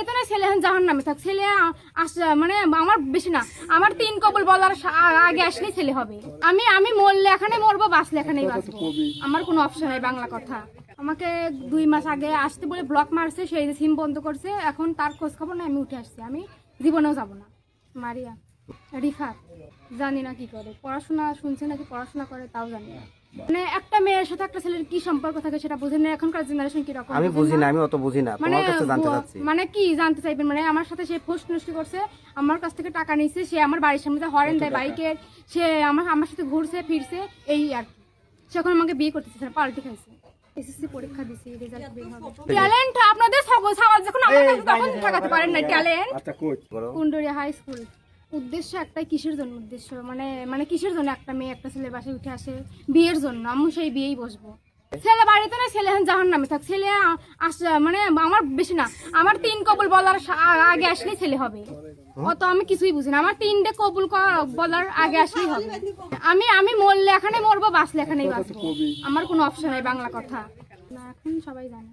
বাড়িতে না ছেলে জাহান নামে থাক ছেলে মানে আমার বেশি না আমার 3 কবুল বলার আগে আসলেই ছেলে হবে। আমি মরলে এখানে মরবো, বাঁচলে এখানেই বাঁচবো, আমার কোনো অপশন নাই। বাংলা কথা। আমাকে 2 মাস আগে আসতে বলে ব্লক মারছে, সেই সিম বন্ধ করছে, এখন তার খোঁজ খবর না, আমি উঠে আসছি। আমি জীবনেও যাব না। মারিয়া রিফাত জানি না কি করে, পড়াশোনা শুনছে নাকি পড়াশোনা করে তাও জানি না। মানে একটা মেয়ের সাথে একটা ছেলের কি সম্পর্ক থাকে সেটা বুঝেন না। এখনকার জেনারেশন কি রকম আমি বুঝি না, আমি অত বুঝি না, তোমার কাছে জানতে চাচ্ছি। মানে কি জানতে চাইবেন? মানে আমার সাথে সে ফোর্স নষ্ট করছে, আমার কাছ থেকে টাকা নিয়েছে, সে আমার বাড়ির সামনে হরেন দেয় বাইকের, সে আমার সাথে ঘুরছে ফিরছে, এই আর কি। সে এখন আমাকে বিয়ে করতেছে, পাল্টি খাইছে। এসএসসি পরীক্ষা দিছি, রেজাল্ট বের হবে। ট্যালেন্ট আপনাদের সওয়াল যখন আমার কাছে তখন ঠকাতে পারেন না। ট্যালেন্ট আচ্ছা কই কুন্ডরিয়া হাই স্কুল। উদ্দেশ্য একটাই, কিসের জন্য উদ্দেশ্য? মানে কিসের জন্য একটা মেয়ে একটা ছেলের বাসায় উঠে আসে? বিয়ের জন্য। আমি সেই বিয়েই বসবো। ছেলে বাড়িতে না ছেলে জাহান নামে থাক ছেলে মানে আমার বেশি না, আমার 3 কবুল বলার আগে আসলেই ছেলে হবে। অত আমি কিছুই বুঝি না, আমার 3টে কবুল বলার আগে আসলেই হবে। আমি মরলে এখানে মরবো, বাঁচলে এখানেই বাঁচবো, আমার কোনো অপশন নাই। বাংলা কথা না, এখন সবাই জানে।